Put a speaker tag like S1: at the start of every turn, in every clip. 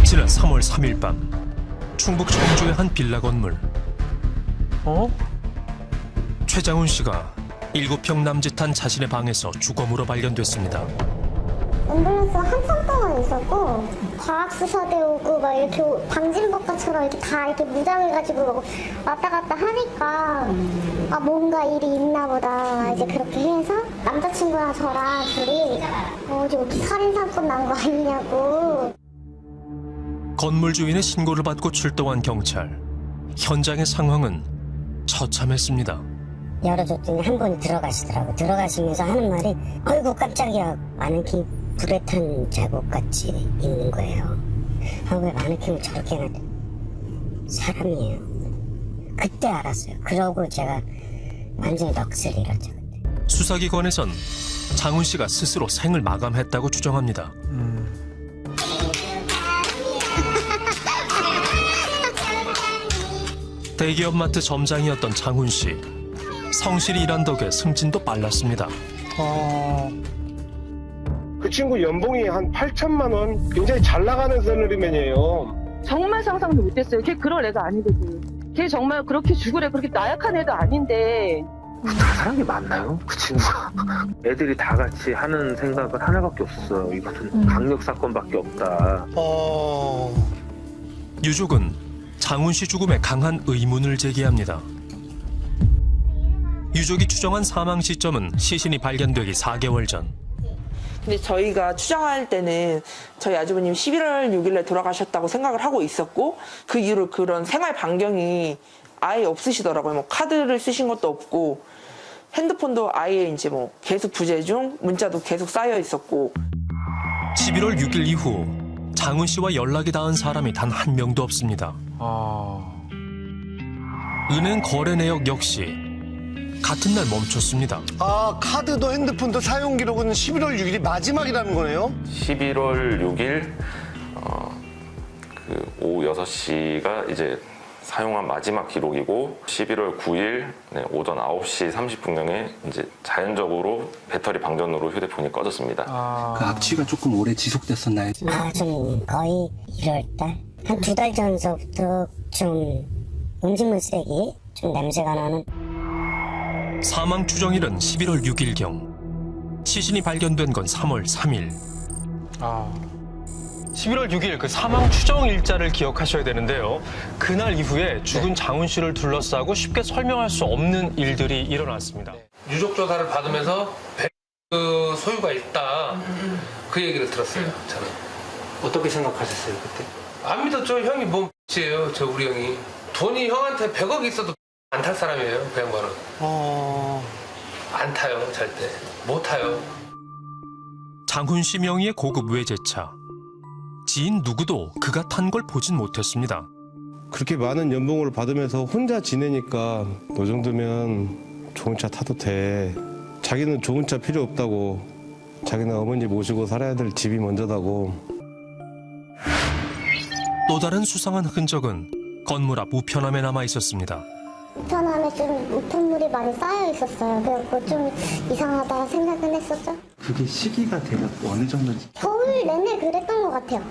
S1: 지난 3월 3일 밤 충북 청주의 한 빌라 건물. 최장훈 씨가 7평 남짓한 자신의 방에서 주검으로 발견됐습니다.
S2: 앰뷸런스 한참 동안 있었고 과학수사대 오고 막 이렇게 방진복과처럼 이렇게 다 이렇게 무장해가지고 왔다 갔다 하니까 아 뭔가 일이 있나 보다 이제 그렇게 해서 남자친구랑 저랑 둘이 지금 살인사건 난 거 아니냐고.
S1: 건물 주인의 신고를 받고 출동한 경찰. 현장의 상황은 처참했습니다.
S2: 열어줬더니 한 분이 들어가시더라고. 들어가시면서 하는 말이 아이고 깜짝이야, 마네킹 불에 탄 자국같이 있는 거예요. 왜 마네킹을 저렇게 해놨대. 사람이에요. 그때 알았어요. 그러고 제가 완전히 넋을 잃었죠.
S1: 수사기관에선 장훈 씨가 스스로 생을 마감했다고 주장합니다. 대기업 마트 점장이었던 장훈 씨. 성실히 일한 덕에 승진도 빨랐습니다.
S3: 그 친구 연봉이 한 8천만 원? 굉장히 잘 나가는 샐러리맨이에요.
S4: 정말 상상도 못했어요. 걔 그럴 애가 아니거든. 걔 정말 그렇게 죽으래 그렇게 나약한 애도 아닌데.
S5: 다 사람이 맞나요? 그 친구가. 애들이 다 같이 하는 생각은 하나밖에 없었어요. 이것은 강력 사건밖에 없다.
S1: 유족은 장훈 씨 죽음에 강한 의문을 제기합니다. 유족이 추정한 사망 시점은 시신이 발견되기 4개월 전.
S6: 근데 저희가 추정할 때는 저희 아주버님이 11월 6일에 돌아가셨다고 생각을 하고 있었고 그 이후로 그런 생활 반경이 아예 없으시더라고요. 뭐 카드를 쓰신 것도 없고 핸드폰도 아예 이제 뭐 계속 부재 중, 문자도 계속 쌓여 있었고.
S1: 11월 6일 이후 장훈 씨와 연락이 닿은 사람이 단 한 명도 없습니다. 은행 거래 내역 역시 같은 날 멈췄습니다.
S7: 카드도 핸드폰도 사용 기록은 11월 6일이 마지막이라는 거네요?
S8: 11월 6일 오후 6시가 이제 사용한 마지막 기록이고 11월 9일 오전 9시 30분경에 이제 자연적으로 배터리 방전으로 휴대폰이 꺼졌습니다.
S9: 그 악취가 조금 오래 지속됐었나요?
S2: 좀 거의 1월달? 한 2달 전서부터 좀 음식물 쓰레기 좀 냄새가 나는.
S1: 사망 추정일은 11월 6일경. 시신이 발견된 건 3월 3일.
S10: 11월 6일 그 사망 추정 일자를 기억하셔야 되는데요. 그날 이후에 죽은 장훈 씨를 둘러싸고 쉽게 설명할 수 없는 일들이 일어났습니다.
S11: 유족 조사를 받으면서 그 소유가 있다. 그 얘기를 들었어요. 저는.
S9: 어떻게 생각하셨어요 그때?
S11: 안 믿었죠. 형이 뭔 X예요. 저 우리 형이. 돈이 형한테 100억 있어도 안 탈 사람이에요. 그 양반은. 안 타요. 절대. 못 타요.
S1: 장훈 씨 명의의 고급 외제차. 지인 누구도 그가 탄 걸 보진 못했습니다.
S3: 그렇게 많은 연봉을 받으면서 혼자 지내니까 너 정도면 좋은 차 타도 돼. 자기는 좋은 차 필요 없다고. 자기는 어머니 모시고 살아야 될 집이 먼저다고.
S1: 또 다른 수상한 흔적은 건물 앞 우편함에 남아 있었습니다.
S2: 우편함에 좀 우편물이 많이 쌓여 있었어요. 그래서 좀 이상하다 생각은 했었죠.
S9: 그게 시기가 대략 어느 정도인지?
S2: 겨울 내내 그랬던 것 같아요.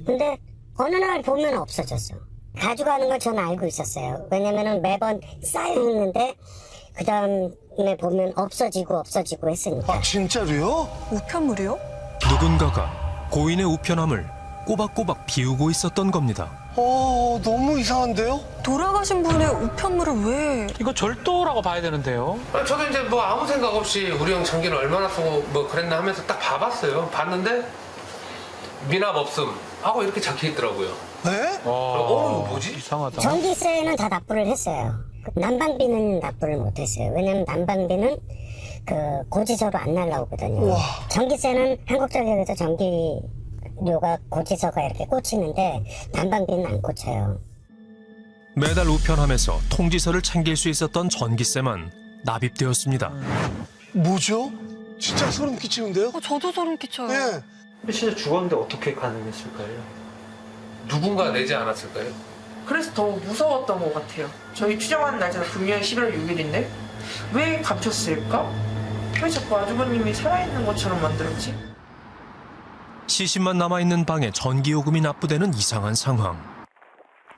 S2: 근데 어느 날 보면 없어졌어. 가져가는 걸 저는 알고 있었어요. 왜냐면은 매번 쌓여 있는데 그 다음에 보면 없어지고 했으니까.
S7: 진짜로요?
S12: 우편물이요?
S1: 누군가가 고인의 우편함을 꼬박꼬박 비우고 있었던 겁니다.
S7: 너무 이상한데요?
S12: 돌아가신 분의 우편물을 왜?
S10: 이거 절도라고 봐야 되는데요.
S11: 저도 이제 뭐 아무 생각 없이 우리 형 전기를 얼마나 쓰고 뭐 그랬나 하면서 딱 봐봤어요. 봤는데 미납 없음 하고 이렇게 적혀 있더라고요.
S7: 네?
S11: 이거 뭐지?
S10: 이상하다.
S2: 전기세는 다 납부를 했어요. 난방비는 납부를 못했어요. 왜냐면 난방비는 그 고지서로 안 날라오거든요. 전기세는 한국전력에서 전기료가 고지서가 이렇게 꽂히는데 난방비는 안 꽂혀요.
S1: 매달 우편함에서 통지서를 챙길 수 있었던 전기세만 납입되었습니다.
S7: 뭐죠? 진짜 소름 끼치는데요?
S12: 저도 소름 끼쳐요.
S7: 예.
S9: 진짜 죽었는데 어떻게 가능했을까요?
S11: 누군가 내지 않았을까요?
S6: 그래서 더 무서웠던 것 같아요. 저희 추정하는 날짜가 분명히 11월 6일인데 왜 감췄을까? 왜 자꾸 아주버님이 살아있는 것처럼 만들었지?
S1: 시신만 남아있는 방에 전기요금이 납부되는 이상한 상황.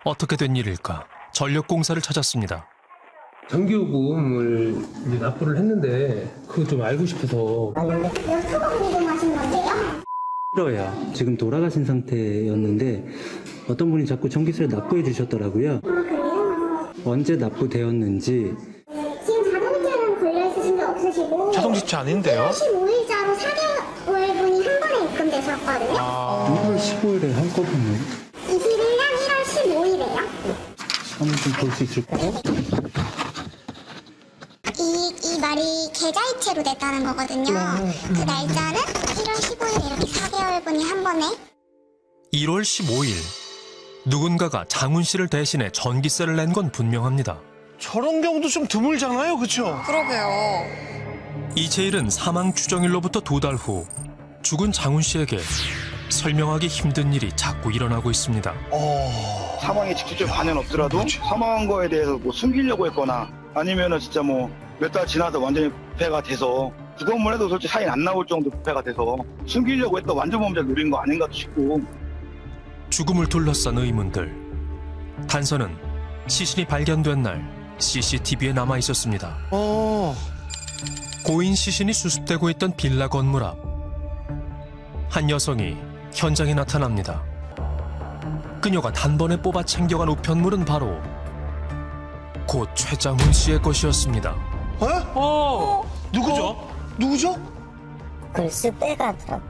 S1: 어떻게 된 일일까? 전력공사를 찾았습니다.
S11: 전기요금을 이제 납부를 했는데 그거 좀 알고 싶어서.
S2: 유튜브 궁금하신 건데요?
S9: 싫어요. 지금 돌아가신 상태였는데 어떤 분이 자꾸 전기세를 납부해 주셨더라고요.
S2: 그래요?
S9: 언제 납부되었는지.
S2: 지금 자동이체는 걸려있으신 게 없으시고
S7: 자동지체 아닌데요?
S2: 15일자로 4개월분이 한 번에 입금되셨거든요?
S9: 6월 15일에 한꺼번에
S2: 21년 1월 15일에요?
S9: 한번 좀 볼 수 있을까요?
S2: 이 말이 계좌이체로 됐다는 거거든요. 그 날짜는 1월 15일 이렇게 4개월분이 한 번에
S1: 1월 15일. 누군가가 장훈 씨를 대신해 전기세를 낸 건 분명합니다.
S7: 저런 경우도 좀 드물잖아요, 그렇죠?
S12: 그러게요.
S1: 이채일은 사망 추정일로부터 2달 후 죽은 장훈 씨에게 설명하기 힘든 일이 자꾸 일어나고 있습니다.
S13: 사망에 직접적 관련 없더라도 사망한 거에 대해서 뭐 숨기려고 했거나 아니면은 진짜 뭐 몇 달 지나서 완전히 부패가 돼서 구건물 해도 솔직히 사인 안 나올 정도 부패가 돼서 숨기려고 했던 완전 범죄를 노린 거 아닌가 싶고.
S1: 죽음을 둘러싼 의문들. 단서는 시신이 발견된 날 CCTV에 남아 있었습니다. 고인 시신이 수습되고 있던 빌라 건물 앞. 한 여성이 현장에 나타납니다. 그녀가 단번에 뽑아 챙겨간 우편물은 바로 곧 최장훈 씨의 것이었습니다.
S7: 누구죠? 누구죠?
S2: 그걸 쓱 빼가더라고.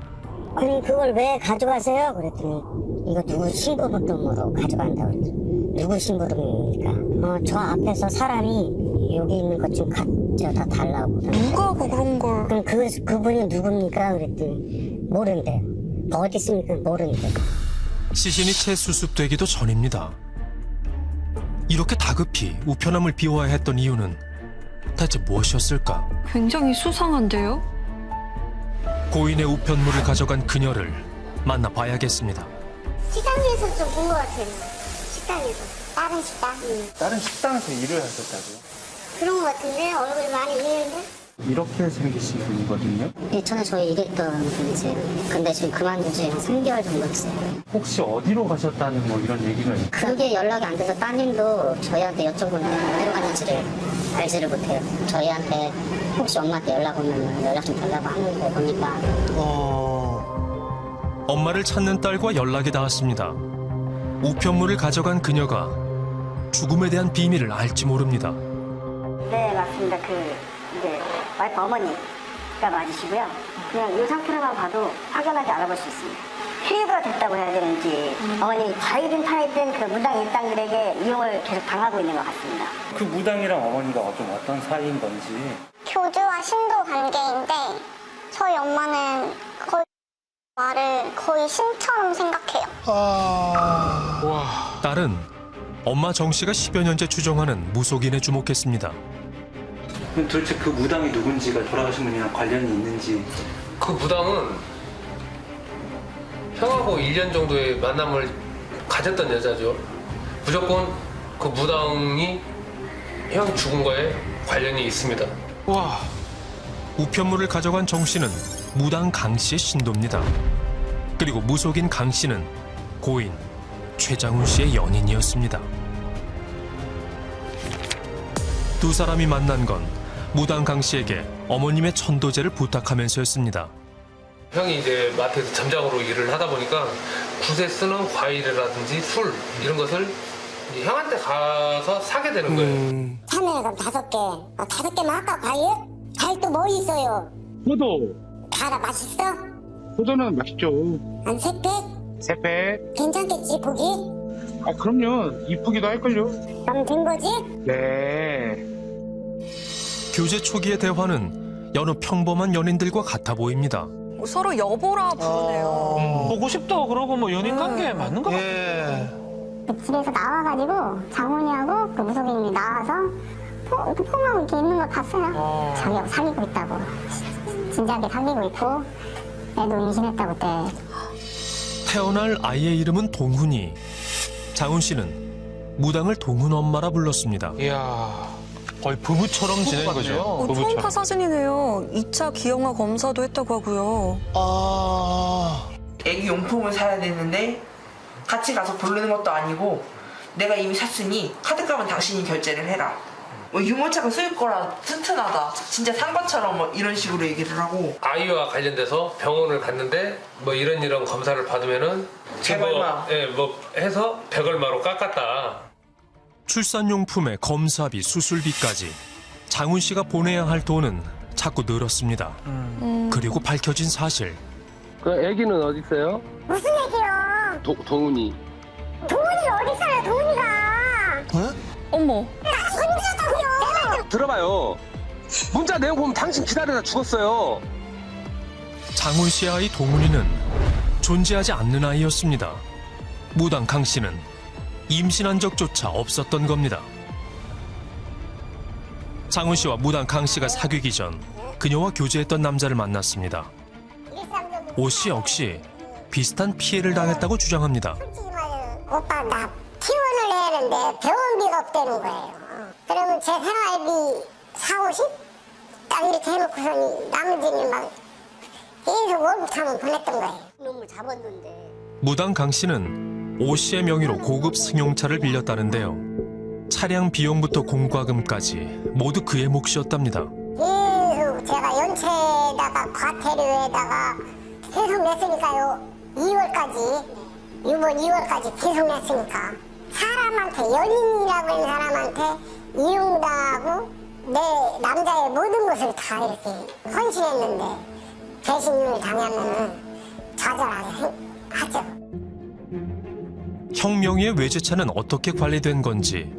S2: 그럼 그걸 왜 가져가세요? 그랬더니 이거 누구 신고번호로 가져간다고 그랬더니 누구 신고번호입니까? 저 앞에서 사람이 여기 있는 것 좀 가져다 달라고.
S12: 누가 그런 걸.
S2: 그럼 그분이 누굽니까? 그랬더니 모른대요. 어디 있습니까? 모른대요.
S1: 시신이 채 수습되기도 전입니다. 이렇게 다급히 우편함을 비워야 했던 이유는 대체 무엇이었을까?
S12: 굉장히 수상한데요?
S1: 고인의 우편물을 가져간 그녀를 만나봐야겠습니다.
S2: 식당에서 좀 본 것 같아요. 식당에서. 다른 식당.
S9: 다른 식당에서 일을 하셨다고요?
S2: 그런 것 같은데 얼굴이 많이 있는데.
S9: 이렇게 생기신 분이거든요.
S2: 예전에 저희 일했던 분이세요. 근데 지금 그만둔 지 한 3개월 정도 됐어요.
S9: 혹시 어디로 가셨다는 뭐 이런 얘기가 있나요?
S2: 그게 연락이 안 돼서 따님도 저희한테 여쭤보는데 어디로 갔는지를 알지를 못해요. 저희한테 혹시 엄마한테 연락 오면 연락 좀 달라고 하는 거 보니까.
S1: 엄마를 찾는 딸과 연락이 닿았습니다. 우편물을 가져간 그녀가 죽음에 대한 비밀을 알지 모릅니다.
S2: 네, 맞습니다. 이제 와이프 어머니가 맞으시고요. 그냥 이 상태로만 봐도 확연하게 알아볼 수 있습니다. 피해가 됐다고 해야 되는지 어머님이 과이든 파이든 그 무당 일당들에게 이용을 계속 당하고 있는 것 같습니다.
S9: 그 무당이랑 어머니가 좀 어떤 사이인 건지.
S2: 교주와 신도 관계인데 저희 엄마는 거의 말을 거의 신처럼 생각해요.
S1: 딸은 엄마 정 씨가 10여 년째 추정하는 무속인에 주목했습니다.
S9: 그럼 도대체 그 무당이 누군지가 돌아가신 분이랑 관련이 있는지.
S11: 그 무당은 형하고 1년 정도의 만남을 가졌던 여자죠. 무조건 그 무당이 형 죽은 거에 관련이 있습니다.
S1: 우편물을 가져간 정 씨는 무당 강 씨의 신도입니다. 그리고 무속인 강 씨는 고인 최장훈 씨의 연인이었습니다. 두 사람이 만난 건 무당 강 씨에게 어머님의 천도제를 부탁하면서였습니다.
S11: 형이 이제 마트에서 점장으로 일을 하다 보니까 굿에 쓰는 과일이라든지 술 이런 것을 이제 형한테 가서 사게 되는 거예요.
S2: 사면 그럼 5개. 5개만 할까 과일? 과일 또 뭐 있어요?
S13: 포도.
S2: 다 맛있어?
S13: 포도는 맛있죠.
S2: 한 3팩?
S13: 3팩.
S2: 괜찮겠지 보기?
S13: 아 그럼요. 이쁘기도 할걸요.
S2: 그럼 된 거지?
S13: 네.
S1: 교제 초기의 대화는 여느 평범한 연인들과 같아 보입니다.
S12: 서로 여보라 부르네요.
S7: 보고 싶다 그러고 뭐 연인 관계 맞는 거 같아요.
S2: 집에서 나와가지고 장훈이하고 그 무속인이 나와서 폼하고 이렇게 있는 걸 봤어요. 자기하고 사귀고 있다고. 진지하게 사귀고 있고 애도 임신했다고 그때.
S1: 태어날 아이의 이름은 동훈이. 장훈 씨는 무당을 동훈 엄마라 불렀습니다.
S11: 이야.
S10: 거의 부부처럼 지낸 거죠. 부부처럼.
S12: 초음파 사진이네요. 2차 기형아 검사도 했다고 하고요.
S6: 애기 용품을 사야 되는데 같이 가서 고르는 것도 아니고 내가 이미 샀으니 카드값은 당신이 결제를 해라. 뭐 유모차가 쓰일 거라 튼튼하다. 진짜 산 것처럼 뭐 이런 식으로 얘기를 하고.
S11: 아이와 관련돼서 병원을 갔는데 뭐 이런 검사를 받으면은 지금 뭐 해서 100얼마로 깎았다.
S1: 출산용품의 검사비, 수술비까지 장훈 씨가 보내야 할 돈은 자꾸 늘었습니다. 그리고 밝혀진 사실.
S11: 그 아기는 어디 있어요?
S2: 무슨 얘기요?
S11: 동훈이.
S2: 동훈이 어디 살아요, 동훈이가?
S12: 어머.
S2: 나 손주다고요.
S11: 들어봐요. 문자 내용 보면 당신 기다리다 죽었어요.
S1: 장훈 씨의 아이 동훈이는 존재하지 않는 아이였습니다. 무당 강 씨는 임신한 적조차 없었던 겁니다. 장훈 씨와 무당 강 씨가 사귀기 전 그녀와 교제했던 남자를 만났습니다. 오 씨 역시 비슷한 피해를 당했다고 주장합니다.
S2: 솔직히 말해, 오빠 나 퇴원을 해야 하는데 병원비가 없다는 거예요. 그러면 제 생활비 40, 50? 딱 이렇게 해놓고서는 나머지는 막 계속 월급하면 보냈던 거예요. 너무 잡았는데.
S1: 무당 강 씨는 오 씨의 명의로 고급 승용차를 빌렸다는데요. 차량 비용부터 공과금까지 모두 그의 몫이었답니다.
S2: 계속 제가 연체에다가 과태료에다가 계속 냈으니까요. 2월까지, 이번 2월까지 계속 냈으니까 사람한테, 연인이라고 하는 사람한테 이용당하고 내 남자의 모든 것을 다 이렇게 헌신했는데 배신을 당하면은 좌절하게 하죠.
S1: 형 명의의 외제차는 어떻게 관리된 건지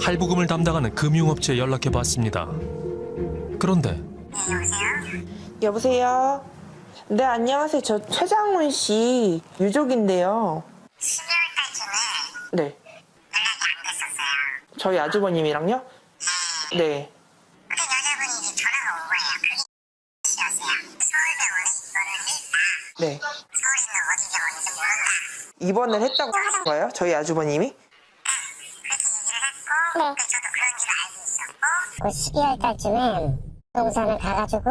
S1: 할부금을 담당하는 금융업체에 연락해봤습니다. 그런데
S6: 여보세요? 네, 안녕하세요. 저 최장훈 씨 유족인데요.
S2: 12월달쯤에
S6: 네.
S2: 연락이 안 됐었어요.
S6: 저희 아주버님이랑요? 네.
S2: 그 여자분이 이제 전화가 온 거예요. 그게 씨였어요. 서울병원에 입원을 했다.
S6: 네.
S2: 서울에 있는 어디지 어딘지 모른다.
S6: 입원을 했다고 하는 거예요? 저희 아주버님이?
S2: 그렇게 얘기를 했고 저도 그런 줄 알고 있었고 그 12월 달쯤에 동산을 가가지고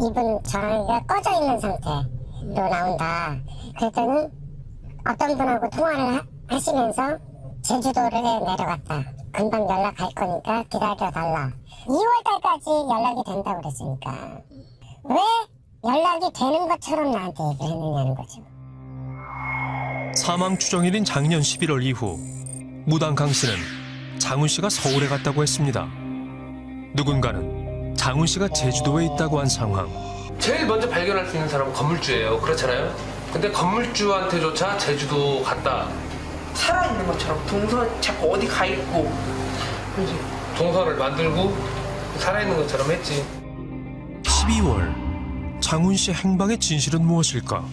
S2: 이분 전화기가 꺼져 있는 상태로 나온다. 그랬더니 어떤 분하고 통화를 하시면서 제주도를 내려갔다. 금방 연락할 거니까 기다려달라. 2월 달까지 연락이 된다고 그랬으니까 왜 연락이 되는 것처럼 나한테 얘기를 했느냐는 거죠.
S1: 사망 추정일인 작년 11월 이후 무당 강 씨는 장훈 씨가 서울에 갔다고 했습니다. 누군가는 장훈 씨가 제주도에 있다고 한 상황.
S11: 제일 먼저 발견할 수 있는 사람은 건물주예요. 그렇잖아요. 근데 건물주한테조차 제주도 갔다.
S6: 살아있는 것처럼 동선 자꾸 어디 가 있고.
S11: 동선을 만들고 살아있는 것처럼 했지.
S1: 12월 장훈 씨 행방의 진실은 무엇일까?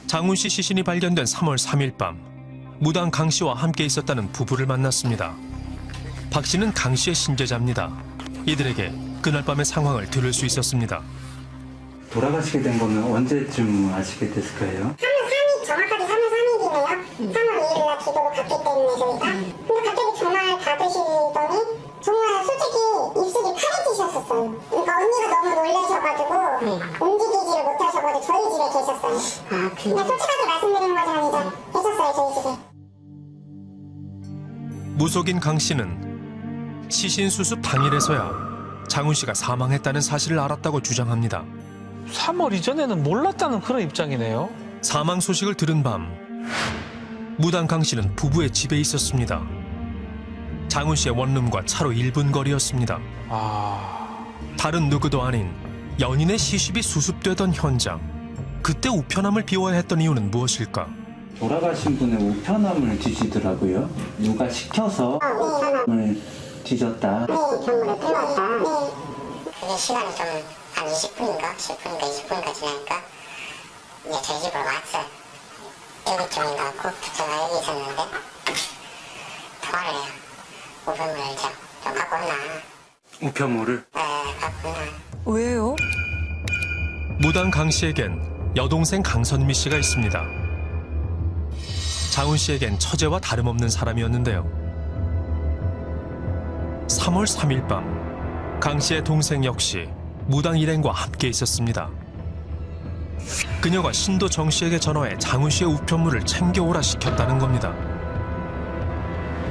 S1: 장훈 씨 시신이 발견된 3월 3일 밤 무당 강 씨와 함께 있었다는 부부를 만났습니다. 박 씨는 강 씨의 신제자입니다. 이들에게 그날 밤의 상황을 들을 수 있었습니다.
S9: 돌아가시게 된 거는 언제쯤 아시게 됐을까요?
S2: 3월 3일, 정확하게 3월 3일이네요. 3월 2일 날 기도를 갔기 때문에 저희가. 근데 갑자기 전화를 받으시더니 정말 솔직히 입술이 파래지셨었어요. 그러니까 언니가 너무 놀라셔가지고 움직이지를 못하셔가지고 저희 집에 계셨어요. 그냥 솔직하게 말씀드리는 거지만 이제 계셨어요, 저희 집에.
S1: 무속인 강 씨는 시신 수습 당일에서야 장훈 씨가 사망했다는 사실을 알았다고 주장합니다.
S10: 3월 이전에는 몰랐다는 그런 입장이네요.
S1: 사망 소식을 들은 밤 무당 강 씨는 부부의 집에 있었습니다. 장훈 씨의 원룸과 차로 1분 거리였습니다. 다른 누구도 아닌 연인의 시신이 수습되던 현장. 그때 우편함을 비워야 했던 이유는 무엇일까?
S9: 돌아가신 분의 우편함을 뒤지더라고요. 누가 시켜서 우편함을 뒤졌다.
S2: 네, 경물을 빼왔다. 네. 그게 시간이 좀 한 20분인가 20분인가 지나니까 이제 저희 집으로 왔어요. 7시쯤인가 갖고 부처가 여기 있었는데 통화를 해요. 우편물을 좀 갖고 온나.
S9: 우편물을?
S2: 네, 갖고 온나.
S12: 왜요?
S1: 무당 강 씨에겐 여동생 강선미 씨가 있습니다. 장훈 씨에겐 처제와 다름없는 사람이었는데요. 3월 3일 밤 강 씨의 동생 역시 무당 일행과 함께 있었습니다. 그녀가 신도 정 씨에게 전화해 장훈 씨의 우편물을 챙겨오라 시켰다는 겁니다.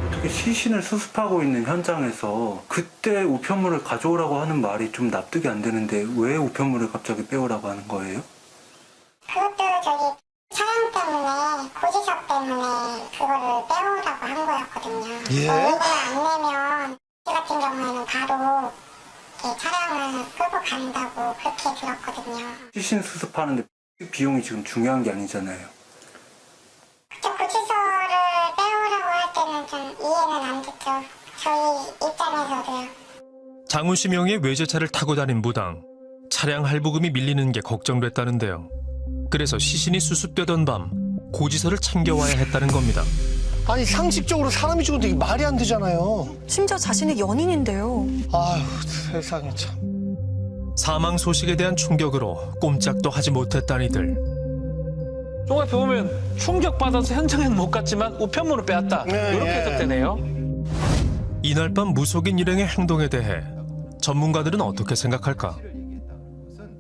S9: 어떻게 시신을 수습하고 있는 현장에서 그때 우편물을 가져오라고 하는 말이 좀 납득이 안 되는데 왜 우편물을 갑자기 빼오라고 하는 거예요?
S2: 그것도 저기 촬영 때문에 고지서 때문에 그거를 빼오라고 한 거였거든요.
S7: 예?
S2: 이걸 안 내면 이 같은 경우에는 바로 이렇게 차량을 끌고 간다고 그렇게 들었거든요.
S9: 시신 수습하는데 비용이 지금 중요한 게 아니잖아요.
S2: 저 고지서를 빼오라고 할 때는 좀 이해는 안 됐죠. 저희 입장에서도요.
S1: 장훈 씨 명의의 외제차를 타고 다닌 무당. 차량 할부금이 밀리는 게 걱정됐다는데요. 그래서 시신이 수습되던 밤 고지서를 챙겨와야 했다는 겁니다.
S7: 아니 상식적으로 사람이 죽은데 이게 말이 안 되잖아요.
S12: 심지어 자신의 연인인데요.
S7: 아유 세상에 참.
S1: 사망 소식에 대한 충격으로 꼼짝도 하지 못했다는 이들.
S10: 종합해 보면 충격받아서 현장에는 못 갔지만 우편물을 빼앗다. 이렇게 해석되네요.
S1: 이날 밤 무속인 일행의 행동에 대해 전문가들은 어떻게 생각할까?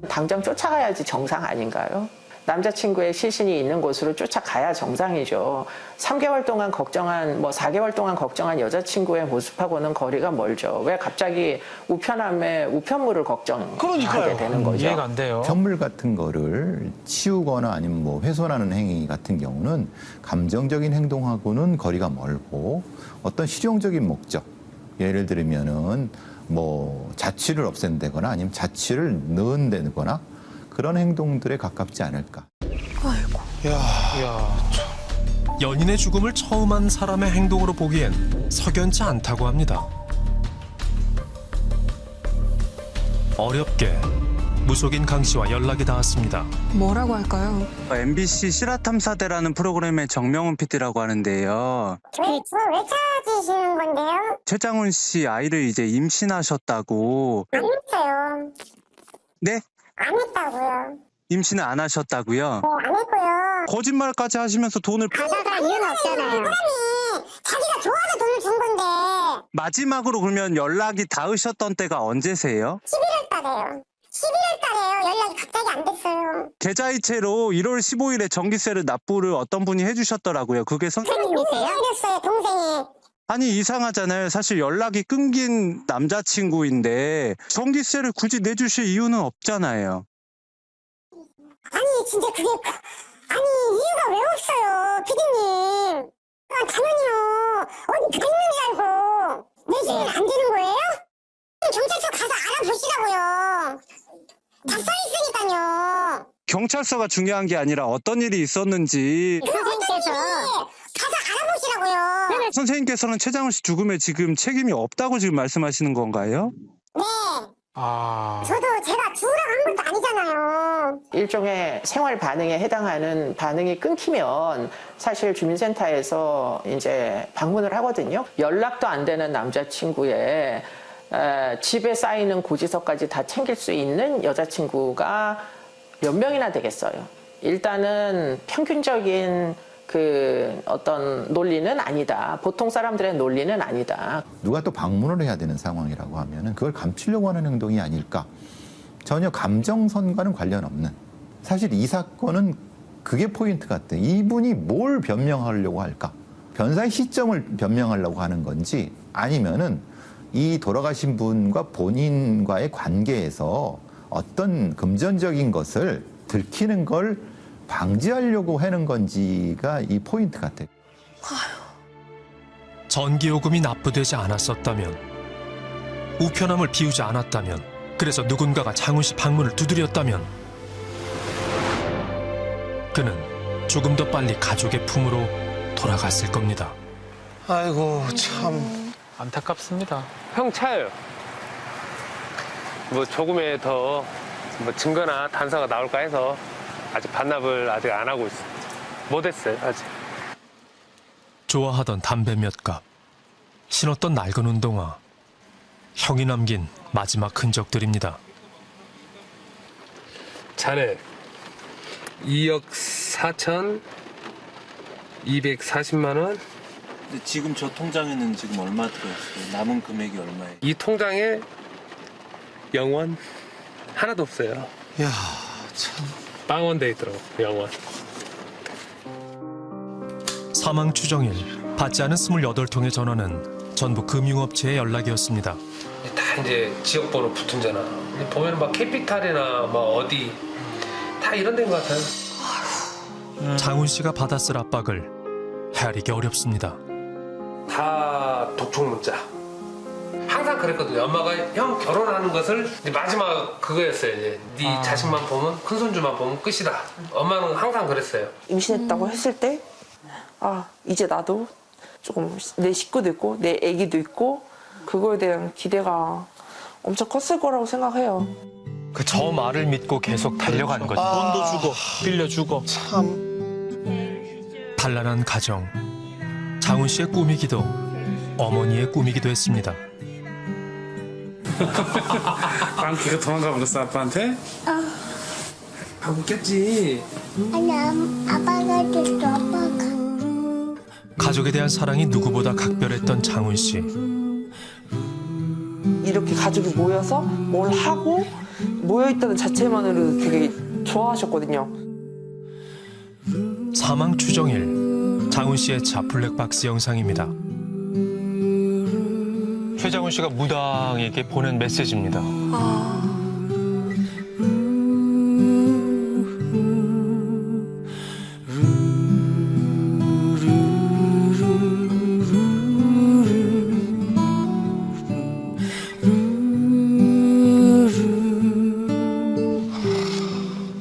S14: 당장 쫓아가야지 정상 아닌가요? 남자친구의 시신이 있는 곳으로 쫓아가야 정상이죠. 3개월 동안 걱정한, 4개월 동안 걱정한 여자친구의 모습하고는 거리가 멀죠. 왜 갑자기 우편함에 우편물을 걱정하게 되는 거죠?
S10: 이해가 안 돼요.
S15: 우편물 같은 거를 치우거나 아니면 뭐 훼손하는 행위 같은 경우는 감정적인 행동하고는 거리가 멀고 어떤 실용적인 목적, 예를 들면은 뭐 자취를 없앤다거나 아니면 자취를 넣은다거나 그런 행동들에 가깝지 않을까.
S12: 아이고.
S1: 연인의 죽음을 처음 한 사람의 행동으로 보기엔 석연치 않다고 합니다. 어렵게 무속인 강 씨와 연락이 닿았습니다.
S12: 뭐라고 할까요?
S16: MBC 실화탐사대라는 프로그램의 정명훈 PD라고 하는데요.
S2: 저를 왜 찾으시는 건데요?
S16: 최장훈 씨 아이를 이제 임신하셨다고.
S2: 안 했어요.
S16: 네?
S2: 안 했다고요.
S16: 임신을 안 하셨다고요?
S2: 네, 안 했고요.
S16: 거짓말까지 하시면서 돈을
S2: 가다가 이유는 없잖아요. 사람이 자기가 좋아서 돈을 준 건데
S16: 마지막으로 그러면 연락이 닿으셨던 때가 언제세요?
S2: 11월 달에요. 11월 달에요. 연락이 갑자기 안 됐어요.
S16: 계좌이체로 1월 15일에 전기세를 납부를 어떤 분이 해주셨더라고요. 그게
S2: 선생님이세요? 생겼어요, 동생이.
S16: 아니 이상하잖아요. 사실 연락이 끊긴 남자친구인데 전기세를 굳이 내주실 이유는 없잖아요.
S2: 아니 진짜 그게 아니 이유가 왜 없어요, 피디님. 당연히요. 어디 가 있는 줄 알고 내주면 안 되는 거예요? 경찰서 가서 알아보시라고요. 다 써있으니까요.
S16: 경찰서가 중요한 게 아니라 어떤 일이 있었는지.
S2: 선생님께서 가서 알아보시라고요.
S16: 선생님께서는 최장훈 씨 죽음에 지금 책임이 없다고 지금 말씀하시는 건가요?
S2: 네. 저도 제가 죽으라고 한 것도 아니잖아요.
S14: 일종의 생활 반응에 해당하는 반응이 끊기면 사실 주민센터에서 이제 방문을 하거든요. 연락도 안 되는 남자친구의 집에 쌓이는 고지서까지 다 챙길 수 있는 여자친구가 몇 명이나 되겠어요. 일단은 평균적인 그 어떤 논리는 아니다. 보통 사람들의 논리는 아니다.
S15: 누가 또 방문을 해야 되는 상황이라고 하면은 그걸 감추려고 하는 행동이 아닐까. 전혀 감정선과는 관련 없는. 사실 이 사건은 그게 포인트 같아. 이분이 뭘 변명하려고 할까? 변사의 시점을 변명하려고 하는 건지 아니면은 이 돌아가신 분과 본인과의 관계에서 어떤 금전적인 것을 들키는 걸 방지하려고 하는 건지가 이 포인트 같아요.
S1: 전기요금이 납부되지 않았었다면, 우편함을 비우지 않았다면, 그래서 누군가가 장훈 씨 방문을 두드렸다면 그는 조금 더 빨리 가족의 품으로 돌아갔을 겁니다.
S7: 아이고 참
S10: 안타깝습니다.
S11: 형 차예요. 뭐 조금의 더 뭐 증거나 단서가 나올까 해서 아직 반납을 아직 안 하고 있어요. 못했어요 아직.
S1: 좋아하던 담배 몇 갑, 신었던 낡은 운동화, 형이 남긴 마지막 흔적들입니다.
S11: 자네 2억 4,240만 원?
S9: 근데 지금 저 통장에는 지금 얼마 들어있어요? 남은 금액이 얼마예요?
S11: 이 통장에 0원 하나도 없어요.
S7: 야 참.
S11: 빵원돼 있더라고 병원.
S1: 사망 추정일 받지 않은 28통의 전화는 전부 금융업체의 연락이었습니다.
S11: 다 이제 지역번호 붙은 전화. 보면 막 캐피탈이나 막 어디 다 이런 데인 것 같아요.
S1: 장훈 씨가 받았을 압박을 헤아리기 어렵습니다.
S11: 다 독촉 문자. 항상 그랬거든요. 엄마가 형 결혼하는 것을 이제 마지막 그거였어요. 이제 네 자식만 보면 큰 손주만 보면 끝이다. 엄마는 항상 그랬어요.
S6: 임신했다고 했을 때 이제 나도 조금 내 식구도 있고 내 아기도 있고 그거에 대한 기대가 엄청 컸을 거라고 생각해요.
S10: 그 저 말을 믿고 계속 달려간 거죠.
S7: 돈도 주고
S10: 빌려주고.
S1: 단란한 가정. 장훈 씨의 꿈이기도 어머니의 꿈이기도 했습니다.
S17: 빵키가 도망가 버렸어 아빠한테? 아 웃겼지.
S2: 아니 아빠가 됐어 아빠가.
S1: 가족에 대한 사랑이 누구보다 각별했던 장훈 씨.
S6: 이렇게 가족이 모여서 뭘 하고 모여있다는 자체만으로 되게 좋아하셨거든요.
S1: 사망 추정일 장훈 씨의 차 블랙박스 영상입니다.
S10: 최장훈 씨가 무당에게 보낸 메시지입니다.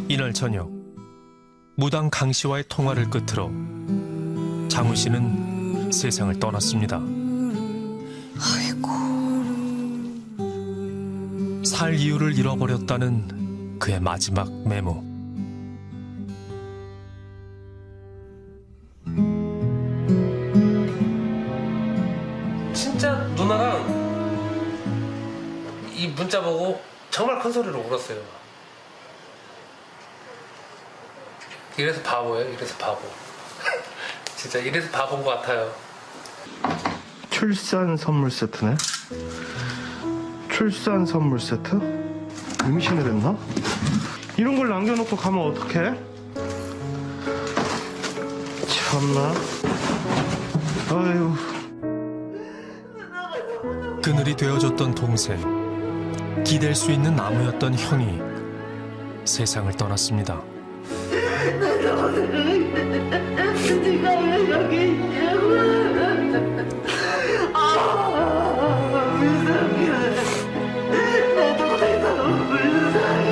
S1: 이날 저녁 무당 강 씨와의 통화를 끝으로 장훈 씨는 세상을 떠났습니다. 살 이유를 잃어버렸다는 그의 마지막 메모.
S11: 진짜 누나랑 이 문자 보고 정말 큰 소리로 울었어요. 이래서 바보예요. 이래서 바보. 진짜 이래서 바보인 것 같아요.
S3: 출산 선물 세트네. 출산 선물 세트? 임신을 했나? 이런 걸 남겨놓고 가면 어떡해? 참나. 아유.
S1: 그늘이 되어줬던 동생, 기댈 수 있는 나무였던 형이 세상을 떠났습니다.
S2: 네가 왜 여기 있냐고. 불쌍해. 나도 너무 불쌍해.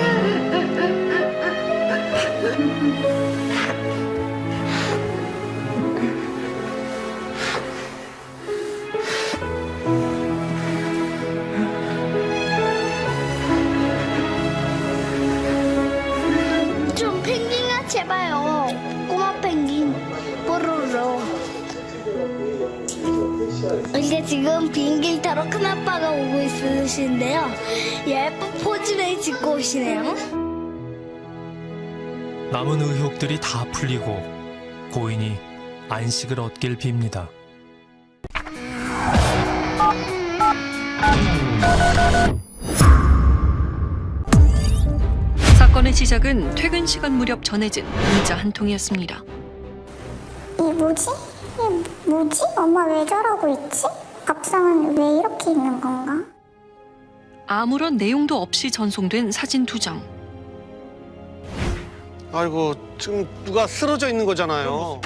S2: 좀 펭귄같이 해봐요. 꼬마 펭귄 뽀로로. 이제 지금 비행기를 타러 큰아빠가 오고 있으신데요. 예쁜 포즈를 짓고 오시네요.
S1: 남은 의혹들이 다 풀리고 고인이 안식을 얻길 빕니다.
S12: 사건의 시작은 퇴근 시간 무렵 전해진 문자 한 통이었습니다.
S2: 이 뭐지? 이 뭐지? 엄마 왜 저러고 있지? 밥상은 왜 이렇게 있는 건가?
S12: 아무런 내용도 없이 전송된 사진 2장.
S7: 아이고 지금 누가 쓰러져 있는 거잖아요.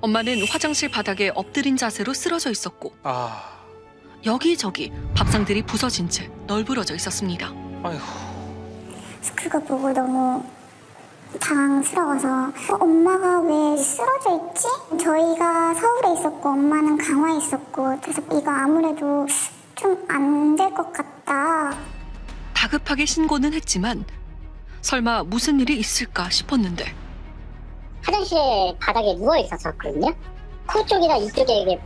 S12: 엄마는 화장실 바닥에 엎드린 자세로 쓰러져 있었고 여기저기 밥상들이 부서진 채 널브러져 있었습니다.
S2: 그거 보고 너무 당황스러워서 엄마가 왜 쓰러져 있지? 저희가 서울에 있었고 엄마는 강화에 있었고 그래서 이거 아무래도 좀 안 될 것 같다.
S12: 다급하게 신고는 했지만 설마 무슨 일이 있을까 싶었는데
S18: 화장실 바닥에 누워 있었거든요. 코 쪽이나 이쪽에 이게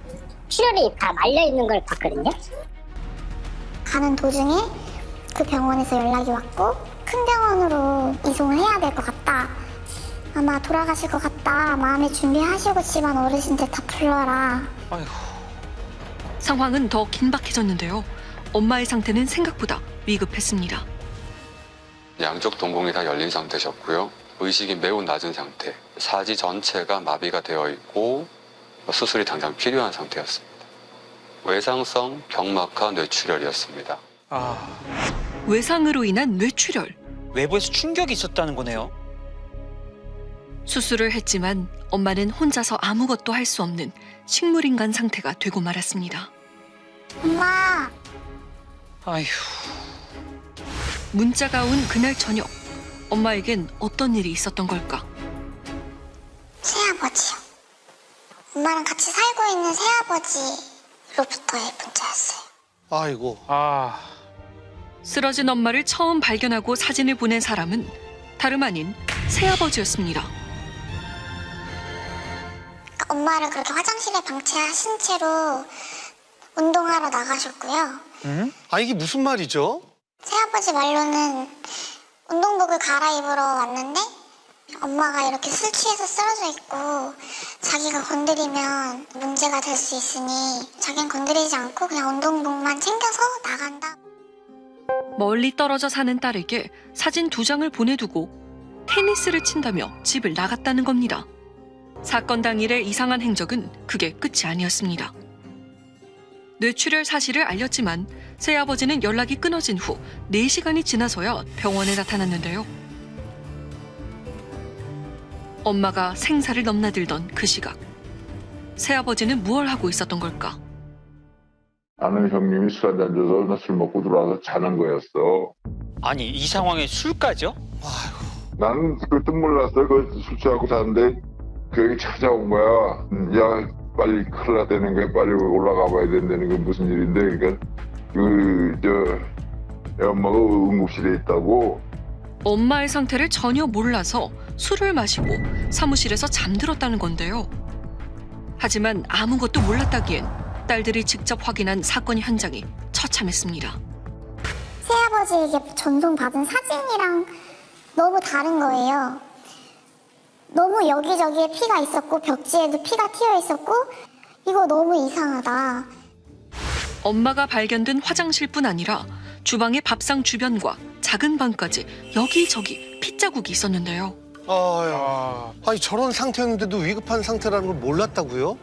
S18: 출혈이 다 말려 있는 걸 봤거든요.
S2: 가는 도중에 그 병원에서 연락이 왔고 큰 병원으로 이송을 해야 될 것 같다. 아마 돌아가실 것 같다. 마음의 준비하시고 집안 어르신들 다 불러라.
S12: 상황은 더 긴박해졌는데요. 엄마의 상태는 생각보다 위급했습니다.
S19: 양쪽 동공이 다 열린 상태셨고요. 의식이 매우 낮은 상태, 사지 전체가 마비가 되어 있고 수술이 당장 필요한 상태였습니다. 외상성 경막하 뇌출혈이었습니다.
S12: 외상으로 인한 뇌출혈.
S20: 외부에서 충격이 있었다는 거네요.
S12: 수술을 했지만 엄마는 혼자서 아무것도 할 수 없는 식물인간 상태가 되고 말았습니다.
S2: 엄마.
S20: 아휴.
S12: 문자가 온 그날 저녁, 엄마에겐 어떤 일이 있었던 걸까?
S2: 새아버지요. 엄마랑 같이 살고 있는 새아버지로부터의 문자였어요.
S7: 아이고.
S12: 쓰러진 엄마를 처음 발견하고 사진을 보낸 사람은 다름 아닌 새아버지였습니다.
S2: 엄마를 그렇게 화장실에 방치하신 채로 운동하러 나가셨고요.
S7: 아, 이게 무슨 말이죠?
S2: 새아버지 말로는 운동복을 갈아입으러 왔는데 엄마가 이렇게 술 취해서 쓰러져 있고 자기가 건드리면 문제가 될 수 있으니 자기는 건드리지 않고 그냥 운동복만 챙겨서 나간다.
S12: 멀리 떨어져 사는 딸에게 사진 2장을 보내두고 테니스를 친다며 집을 나갔다는 겁니다. 사건 당일의 이상한 행적은 그게 끝이 아니었습니다. 뇌출혈 사실을 알렸지만 새아버지는 연락이 끊어진 후 4시간이 지나서야 병원에 나타났는데요. 엄마가 생사를 넘나들던 그 시각, 새아버지는 무얼 하고 있었던 걸까?
S21: 아는 형님이 술 한잔 줘서 술 먹고 들어와서 자는 거였어.
S20: 아니 이 상황에 술까지요?
S21: 나는 그것도 몰랐어. 술 취하고 자는데 그 찾아온 거야. 야 빨리 큰일 났다는 거야. 빨리 올라가 봐야 된다는 게 무슨 일인데. 그러니까 애 엄마가 응급실에 있다고.
S12: 엄마의 상태를 전혀 몰라서 술을 마시고 사무실에서 잠들었다는 건데요. 하지만 아무것도 몰랐다기엔 딸들이 직접 확인한 사건 현장이 처참했습니다.
S2: 새아버지에게 전송받은 사진이랑 너무 다른 거예요. 너무 여기저기에 피가 있었고 벽지에도 피가 튀어 있었고 이거 너무 이상하다.
S12: 엄마가 발견된 화장실뿐 아니라 주방의 밥상 주변과 작은 방까지 여기저기 핏자국이 있었는데요.
S7: 아니 저런 상태였는데도 위급한 상태라는 걸 몰랐다고요?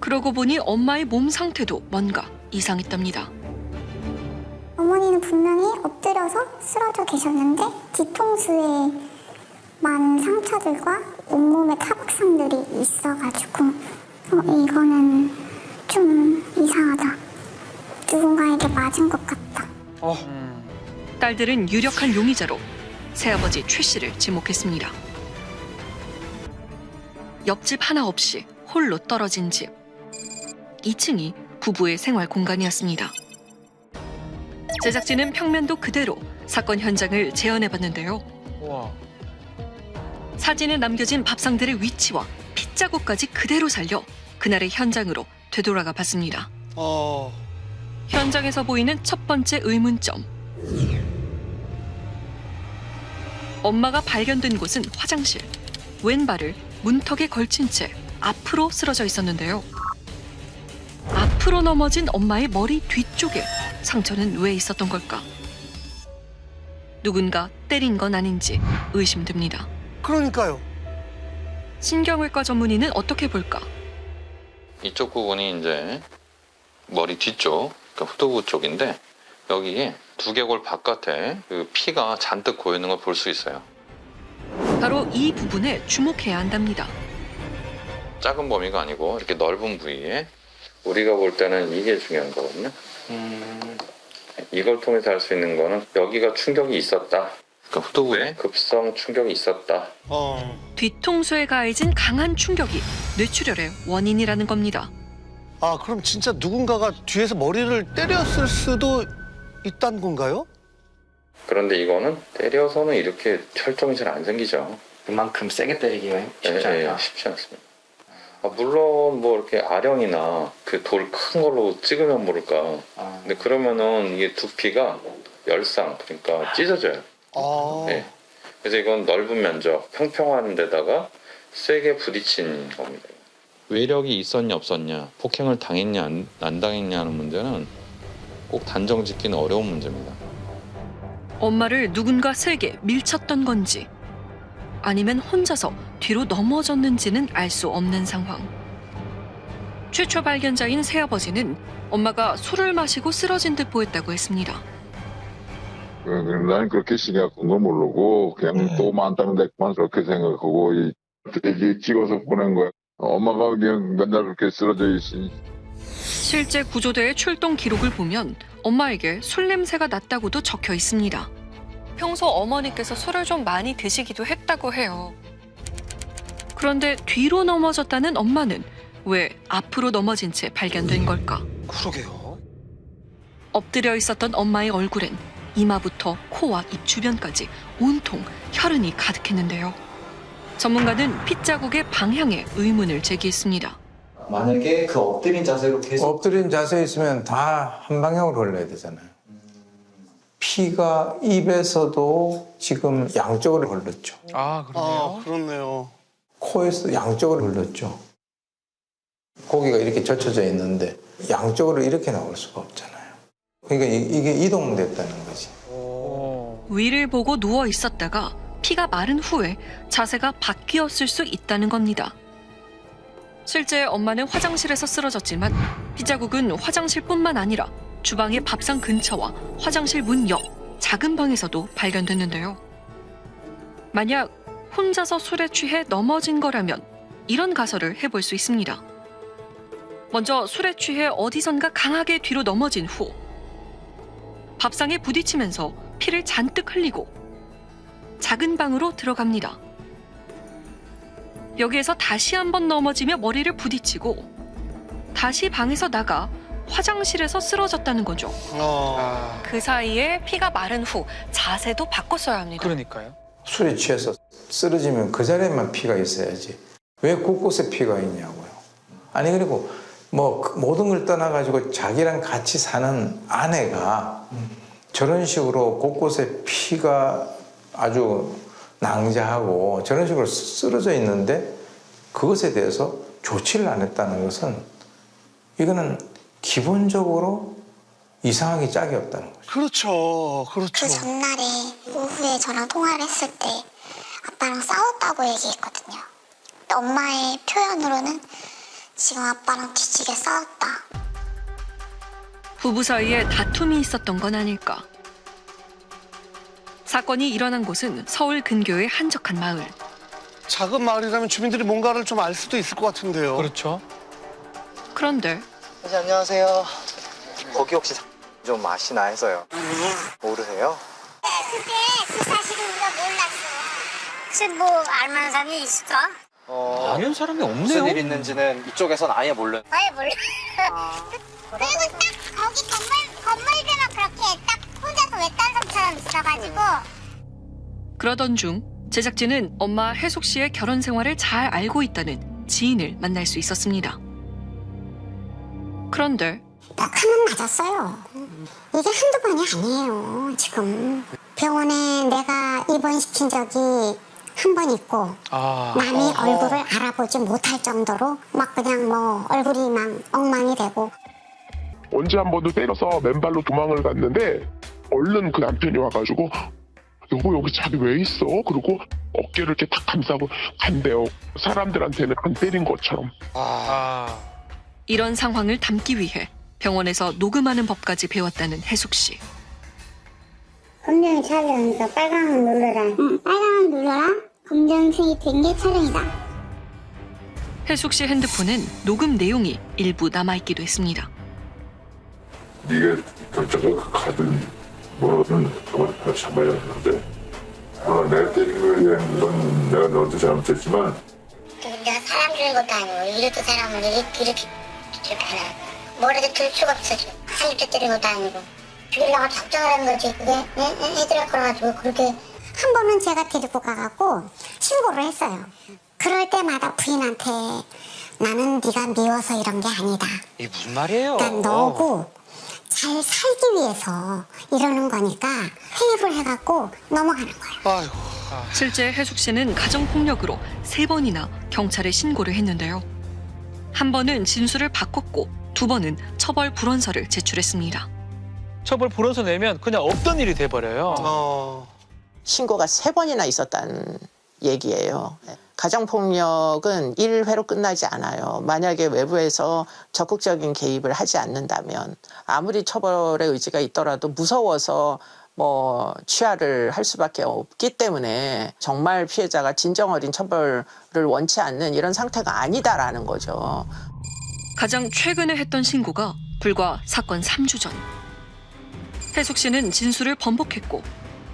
S12: 그러고 보니 엄마의 몸 상태도 뭔가 이상했답니다.
S2: 어머니는 분명히 엎드려서 쓰러져 계셨는데 뒤통수에 많은 상처들과 온몸에 타박상들이 있어가지고 이거는 좀 이상하다. 누군가에게 맞은 것 같다.
S12: 딸들은 유력한 용의자로 새아버지 최 씨를 지목했습니다. 옆집 하나 없이 홀로 떨어진 집. 2층이 부부의 생활 공간이었습니다. 제작진은 평면도 그대로 사건 현장을 재현해봤는데요. 사진에 남겨진 밥상들의 위치와 핏자국까지 그대로 살려 그날의 현장으로 되돌아가 봤습니다. 현장에서 보이는 첫 번째 의문점. 엄마가 발견된 곳은 화장실. 왼발을 문턱에 걸친 채 앞으로 쓰러져 있었는데요. 앞으로 넘어진 엄마의 머리 뒤쪽에 상처는 왜 있었던 걸까? 누군가 때린 건 아닌지 의심됩니다.
S7: 그러니까요.
S12: 신경외과 전문의는 어떻게 볼까?
S8: 이쪽 부분이 이제 머리 뒤쪽, 그러니까 후두부 쪽인데 여기에 두개골 바깥에 그 피가 잔뜩 고여 있는 걸 볼 수 있어요.
S12: 바로 이 부분에 주목해야 한답니다.
S8: 작은 범위가 아니고 이렇게 넓은 부위에 우리가 볼 때는 이게 중요한 거거든요. 이걸 통해서 알 수 있는 거는 여기가 충격이 있었다. 그러니까 후두부에 급성 충격이 있었다.
S12: 뒤통수에 가해진 강한 충격이 뇌출혈의 원인이라는 겁니다.
S7: 아, 그럼 진짜 누군가가 뒤에서 머리를 때렸을 수도 있다는 건가요?
S8: 그런데 이거는 때려서는 이렇게 혈점이 잘 안 생기죠.
S20: 그만큼 세게 때리기가 쉽지 않다.
S8: 쉽지 않습니다. 물론 뭐 이렇게 아령이나 그 돌 큰 걸로 찍으면 모를까. 근데 그러면은 이게 두피가 열상, 그러니까 찢어져요. 네. 그래서 이건 넓은 면적, 평평한 데다가 세게 부딪힌 겁니다. 외력이 있었냐 없었냐, 폭행을 당했냐 안 당했냐 하는 문제는 꼭 단정 짓기는 어려운 문제입니다.
S12: 엄마를 누군가 세게 밀쳤던 건지 아니면 혼자서 뒤로 넘어졌는지는 알 수 없는 상황. 최초 발견자인 새아버지는 엄마가 술을 마시고 쓰러진 듯 보였다고 했습니다.
S21: 나는 그렇게 심각한 거 모르고 그냥 또 많다는 데만 그렇게 생각하고 이게 찍어서 보낸 거야. 엄마가 그냥 맨날 그렇게 쓰러져 있으니.
S12: 실제 구조대의 출동 기록을 보면 엄마에게 술 냄새가 났다고도 적혀 있습니다. 평소 어머니께서 술을 좀 많이 드시기도 했다고 해요. 그런데 뒤로 넘어졌다는 엄마는 왜 앞으로 넘어진 채 발견된 걸까?
S7: 그러게요.
S12: 엎드려 있었던 엄마의 얼굴엔 이마부터 코와 입 주변까지 온통 혈흔이 가득했는데요. 전문가는 핏자국의 방향에 의문을 제기했습니다.
S4: 만약에 그 엎드린 자세로 계속
S22: 엎드린 자세에 있으면 다 한 방향으로 흘러야 되잖아요. 피가 입에서도 지금 양쪽으로 흘렀죠.
S7: 아, 그러네요. 그렇네요.
S22: 코에서 양쪽으로 흘렀죠. 고기가 이렇게 젖혀져 있는데 양쪽으로 이렇게 나올 수가 없잖아요. 그러니까 이게 이동됐다는 거지.
S12: 위를 보고 누워 있었다가 피가 마른 후에 자세가 바뀌었을 수 있다는 겁니다. 실제 엄마는 화장실에서 쓰러졌지만 핏자국은 화장실뿐만 아니라 주방의 밥상 근처와 화장실 문 옆 작은 방에서도 발견됐는데요. 만약 혼자서 술에 취해 넘어진 거라면 이런 가설을 해볼 수 있습니다. 먼저 술에 취해 어디선가 강하게 뒤로 넘어진 후 밥상에 부딪히면서 피를 잔뜩 흘리고 작은 방으로 들어갑니다. 여기에서 다시 한번 넘어지며 머리를 부딪히고 다시 방에서 나가 화장실에서 쓰러졌다는 거죠. 그 사이에 피가 마른 후 자세도 바꿨어야 합니다.
S7: 그러니까요.
S22: 술에 취해서 쓰러지면 그 자리에만 피가 있어야지. 왜 곳곳에 피가 있냐고요. 아니 그리고 뭐 모든 걸 떠나가지고 자기랑 같이 사는 아내가 저런 식으로 곳곳에 피가 아주 낭자하고 저런 식으로 쓰러져 있는데 그것에 대해서 조치를 안 했다는 것은 이거는 기본적으로 이상하기 짝이 없다는 거죠.
S7: 그렇죠.
S2: 그 전날에 오후에 저랑 통화를 했을 때 아빠랑 싸웠다고 얘기했거든요. 엄마의 표현으로는 지금 아빠랑 뒤지게 싸웠다.
S12: 부부 사이에 다툼이 있었던 건 아닐까. 사건이 일어난 곳은 서울 근교의 한적한 마을.
S7: 작은 마을이라면 주민들이 뭔가를 좀 알 수도 있을 것 같은데요.
S10: 그렇죠.
S12: 그런데
S23: 선생님 안녕하세요. 거기 혹시 좀 아시나 해서요. 모르세요?
S2: 그때 그 사실은 우리가 몰랐어. 혹시 뭐 알만한 사람이 있을까?
S23: 아는 사람이 없네요. 무슨 일 있는지는 이쪽에선 아예 몰라요.
S2: 아예 몰라. 그리고 딱 거기 건물들만 그렇게 딱 혼자서 외딴섬처럼 있어가지고.
S12: 그러던 중 제작진은 엄마 혜숙 씨의 결혼 생활을 잘 알고 있다는 지인을 만날 수 있었습니다. 그런데
S2: 한 번 맞았어요. 이게 한두 번이 아니에요. 지금 병원에 내가 입원시킨 적이 한 번 있고 남이 얼굴을 알아보지 못할 정도로 막 그냥 뭐 얼굴이 막 엉망이 되고.
S24: 언제 한 번도 때려서 맨발로 도망을 갔는데 얼른 그 남편이 와가지고 여보 여기 자기 왜 있어? 그리고 어깨를 이렇게 탁 감싸고 간대요. 사람들한테는 안 때린 것처럼.
S12: 이런 상황을 담기 위해 병원에서 녹음하는 법까지 배웠다는 혜숙 씨.
S2: 검정이 촬영이니까 빨강을 눌러라. 응, 빨강을 눌러라. 검정색이 된 게 촬영이다.
S12: 혜숙 씨 핸드폰엔 녹음 내용이 일부 남아있기도 했습니다.
S21: 네가 결정을 가든 뭐든 정말 다 참아야 하는데 내가 때린 거에 대한 건 내가 너한테 잘못했지만
S2: 내가 사람 죽인 것도 아니고 이렇게 사람을 이렇게 하나 뭐라도 들 수가 없어. 한 입도 때린 것도 아니고 죽이려고 작정을 한 거지. 그게 애들을 걸어가지고 그렇게 한 번은 제가 데리고 가갖고 신고를 했어요. 그럴 때마다 부인한테 나는 네가 미워서 이런 게 아니다.
S20: 이게 무슨 말이에요?
S2: 난 너고 잘 살기 위해서 이러는 거니까 회유를 해갖고 넘어가는 거예요.
S12: 실제 혜숙 씨는 가정폭력으로 3번이나 경찰에 신고를 했는데요. 한 번은 진술을 바꿨고 2번은 처벌 불원서를 제출했습니다.
S25: 처벌 불원서 내면 그냥 없던 일이 돼버려요.
S14: 신고가 3번이나 있었다는 얘기예요. 가정폭력은 1회로 끝나지 않아요. 만약에 외부에서 적극적인 개입을 하지 않는다면 아무리 처벌의 의지가 있더라도 무서워서 뭐 취하를 할 수밖에 없기 때문에 정말 피해자가 진정 어린 처벌을 원치 않는 이런 상태가 아니다라는 거죠.
S12: 가장 최근에 했던 신고가 불과 사건 3주 전. 혜숙 씨는 진술을 번복했고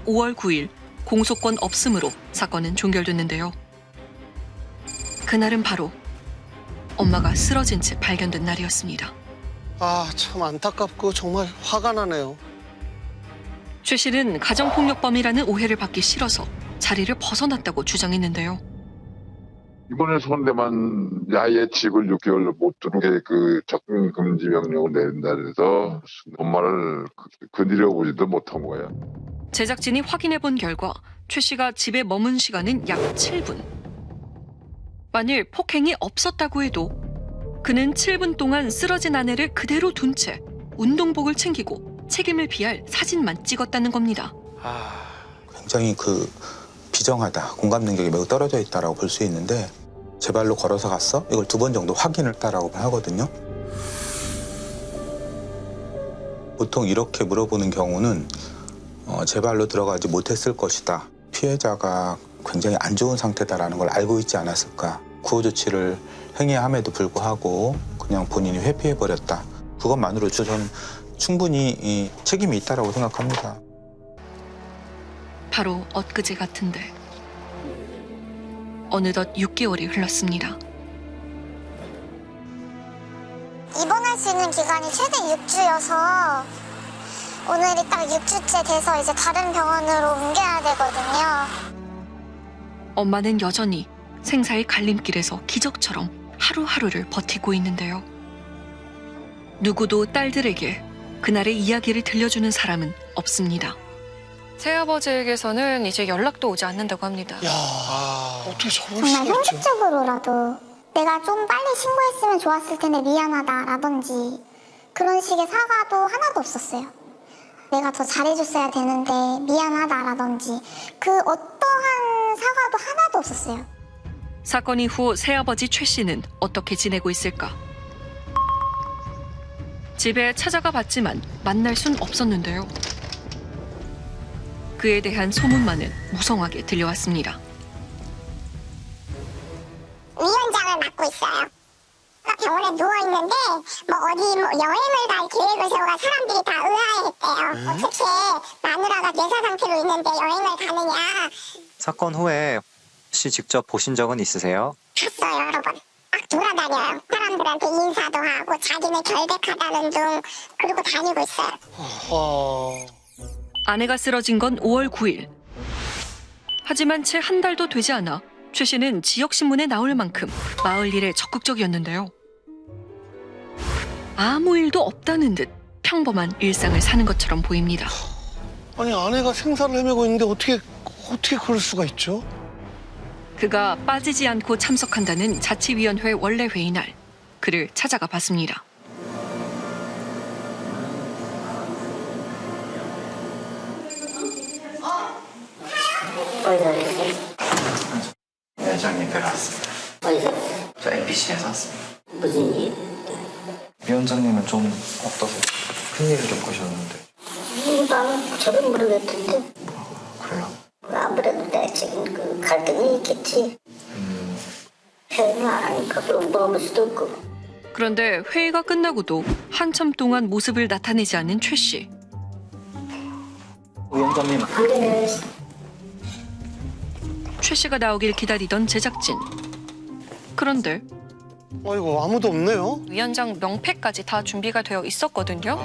S12: 5월 9일 공소권 없음으로 사건은 종결됐는데요. 그날은 바로 엄마가 쓰러진 채 발견된 날이었습니다.
S7: 아, 참 안타깝고 정말 화가 나네요.
S12: 최 씨는 가정폭력범이라는 오해를 받기 싫어서 자리를 벗어났다고 주장했는데요.
S21: 이번에 손대만 야외 집을 6개월 못 들어오게 그 접근 금지 명령을 내린다 그래서 엄마를 건드려 보지도 못한 거예요.
S12: 제작진이 확인해 본 결과 최 씨가 집에 머문 시간은 약 7분. 만일 폭행이 없었다고 해도 그는 7분 동안 쓰러진 아내를 그대로 둔 채 운동복을 챙기고 책임을 피할 사진만 찍었다는 겁니다.
S5: 굉장히 비정하다, 공감 능력이 매우 떨어져 있다라고 볼 수 있는데 제 발로 걸어서 갔어? 이걸 2번 정도 확인을 했다라고 하거든요. 보통 이렇게 물어보는 경우는 제 발로 들어가지 못했을 것이다. 피해자가 굉장히 안 좋은 상태다라는 걸 알고 있지 않았을까. 구호 조치를 행해함에도 불구하고 그냥 본인이 회피해버렸다. 그것만으로도 저는 충분히 책임이 있다라고 생각합니다.
S12: 바로 엊그제 같은데 어느덧 6개월이 흘렀습니다.
S2: 입원할 수 있는 기간이 최대 6주여서 오늘이 딱 6주째 돼서 이제 다른 병원으로 옮겨야 되거든요.
S12: 엄마는 여전히 생사의 갈림길에서 기적처럼 하루하루를 버티고 있는데요. 누구도 딸들에게 그날의 이야기를 들려주는 사람은 없습니다. 새아버지에게서는 이제 연락도 오지 않는다고 합니다.
S7: 어떻게 저럴
S2: 정말
S7: 수가 있죠?
S2: 형식적으로라도 내가 좀 빨리 신고했으면 좋았을 텐데 미안하다라든지 그런 식의 사과도 하나도 없었어요. 내가 더 잘해줬어야 되는데 미안하다라든지 그 어떠한 사과도 하나도 없었어요.
S12: 사건 이후 새아버지 최 씨는 어떻게 지내고 있을까? 집에 찾아가 봤지만 만날 순 없었는데요. 그에 대한 소문만은 무성하게 들려왔습니다.
S18: 위원장을 맡고 있어요. 병원에 누워있는데 어디 여행을 갈 계획을 세워가 사람들이 다 의아해했대요. 어떻게 마누라가 뇌사 상태로 있는데 여행을 가느냐.
S20: 사건 후에 혹시 직접 보신 적은 있으세요?
S18: 봤어요, 여러 번. 막 돌아다녀요. 사람들한테 인사도 하고 자기는 결백하다는 둥 그러고 다니고 있어요.
S12: 아내가 쓰러진 건 5월 9일. 하지만 채 한 달도 되지 않아 최 씨는 지역신문에 나올 만큼 마을 일에 적극적이었는데요. 아무 일도 없다는 듯 평범한 일상을 사는 것처럼 보입니다.
S7: 아니 아내가 생사를 헤매고 있는데 어떻게 그럴 수가 있죠?
S12: 그가 빠지지 않고 참석한다는 자치위원회 원래 회의 날 그를 찾아가 봤습니다.
S13: 어디서 오셨어요? 위원장님 뵈러 왔습니다. 어디서? 저 MBC에서 왔습니다. 무슨 일?
S20: 위원장님은 좀 어떠세요? 큰일을 겪으셨는데.
S13: 나는 저는 모르겠던데.
S20: 그래요?
S13: 아무래도 내적인 그 갈등이 있겠지. 표현을 안 하니까 그럼 물어볼 수도 없고.
S12: 그런데 회의가 끝나고도 한참 동안 모습을 나타내지 않는 최 씨.
S20: 위원장님.
S12: 최 씨가 나오길 기다리던 제작진. 그런데
S7: 아이고 아무도 없네요.
S12: 위원장 명패까지 다 준비가 되어 있었거든요.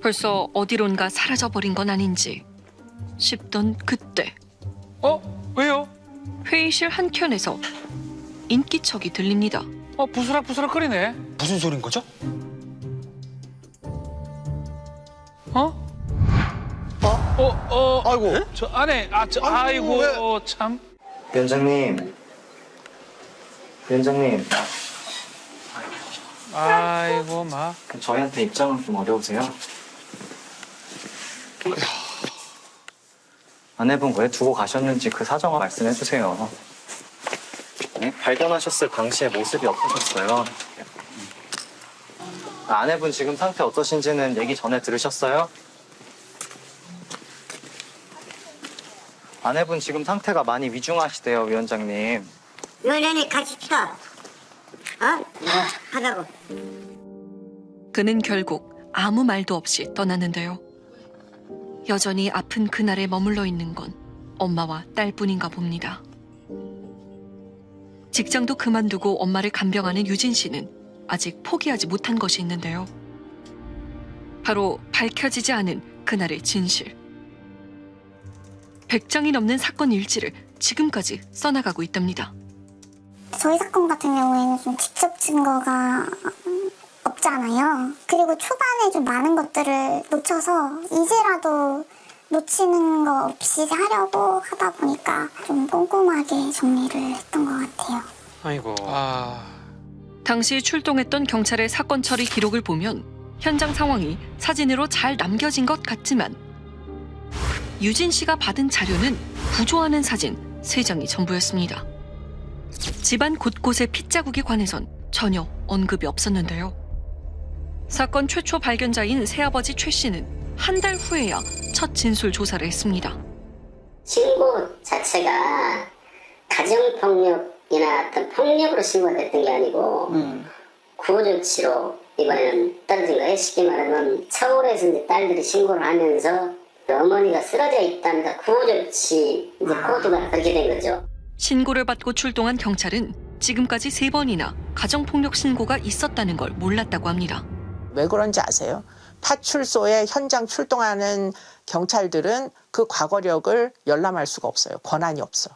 S12: 벌써 어디론가 사라져버린 건 아닌지 싶던 그때.
S20: 왜요?
S12: 회의실 한켠에서 인기척이 들립니다.
S20: 부스럭부스럭 거리네. 무슨 소린 거죠?
S7: 아이고.
S11: 저 안에 아이고 참.
S20: 위원장님.
S11: 아이고 마.
S20: 저희한테 입장은 좀 어려우세요? 아내분 왜 두고 가셨는지 그 사정을 말씀해 주세요. 네? 발견하셨을 당시의 모습이 어떠셨어요? 아내분 지금 상태 어떠신지는 얘기 전에 들으셨어요? 아내분 지금 상태가 많이 위중하시대요, 위원장님.
S13: 위원장님 가십시다. 하자고.
S12: 그는 결국 아무 말도 없이 떠났는데요. 여전히 아픈 그날에 머물러 있는 건 엄마와 딸뿐인가 봅니다. 직장도 그만두고 엄마를 간병하는 유진 씨는 아직 포기하지 못한 것이 있는데요. 바로 밝혀지지 않은 그날의 진실. 100장이 넘는 사건 일지를 지금까지 써나가고 있답니다.
S2: 저희 사건 같은 경우에는 좀 직접 증거가 없잖아요. 그리고 초반에 좀 많은 것들을 놓쳐서 이제라도 놓치는 거 없이 하려고 하다 보니까 좀 꼼꼼하게 정리를 했던 것 같아요.
S11: 아이고.
S12: 당시 출동했던 경찰의 사건 처리 기록을 보면 현장 상황이 사진으로 잘 남겨진 것 같지만 유진 씨가 받은 자료는 부조하는 사진 3장이 전부였습니다. 집안 곳곳의 핏자국에 관해선 전혀 언급이 없었는데요. 사건 최초 발견자인 새아버지 최 씨는 한 달 후에야 첫 진술 조사를 했습니다.
S13: 신고 자체가 가정폭력이나 어떤 폭력으로 신고됐던 게 아니고 구호조치로 이번에는 떨어진 거예요. 쉽게 말하면 서울에서 이제 딸들이 신고를 하면서 어머니가 쓰러져 있다면서 구호조치 이제 코드가 그렇게 된 거죠.
S12: 신고를 받고 출동한 경찰은 지금까지 3번이나 가정폭력 신고가 있었다는 걸 몰랐다고 합니다.
S14: 왜 그런지 아세요? 파출소에 현장 출동하는 경찰들은 그 과거력을 열람할 수가 없어요. 권한이 없어.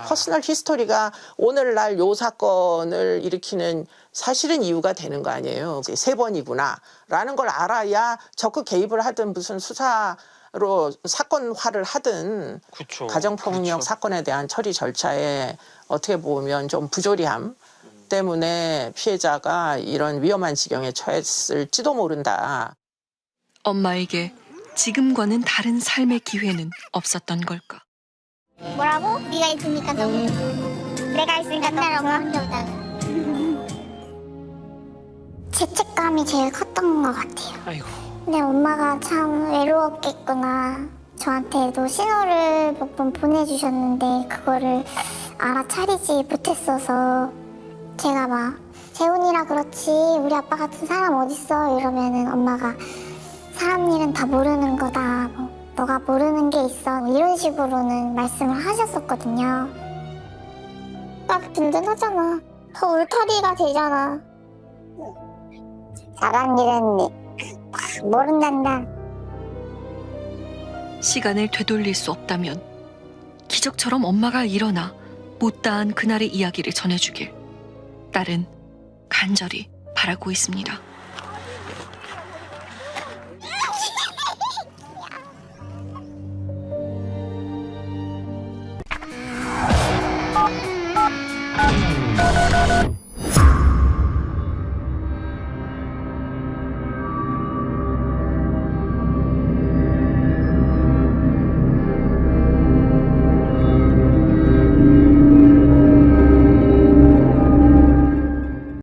S14: 퍼스널 히스토리가 오늘날 요 사건을 일으키는 사실은 이유가 되는 거 아니에요. 이제 3번이구나 라는 걸 알아야 적극 개입을 하든 무슨 수사로 사건화를 하든 가정폭력 사건에 대한 처리 절차에 어떻게 보면 좀 부조리함 때문에 피해자가 이런 위험한 지경에 처했을지도 모른다.
S12: 엄마에게 지금과는 다른 삶의 기회는 없었던 걸까?
S2: 뭐라고? 네가 있으니까 너무 내가 있으니까 너무 힘들다. 죄책감이 제일 컸던 것 같아요.
S11: 아이고.
S2: 근데 엄마가 참 외로웠겠구나. 저한테도 신호를 몇 번 보내주셨는데 그거를 알아차리지 못했어서 제가 막 재훈이라 그렇지 우리 아빠 같은 사람 어딨어 이러면은 엄마가 사람 일은 다 모르는 거다. 뭐, 너가 모르는 게 있어. 뭐 이런 식으로는 말씀을 하셨었거든요. 딱 든든하잖아. 더 울타리가 되잖아.
S13: 사람 일은 모른단다.
S12: 시간을 되돌릴 수 없다면 기적처럼 엄마가 일어나 못다한 그날의 이야기를 전해주길 딸은 간절히 바라고 있습니다.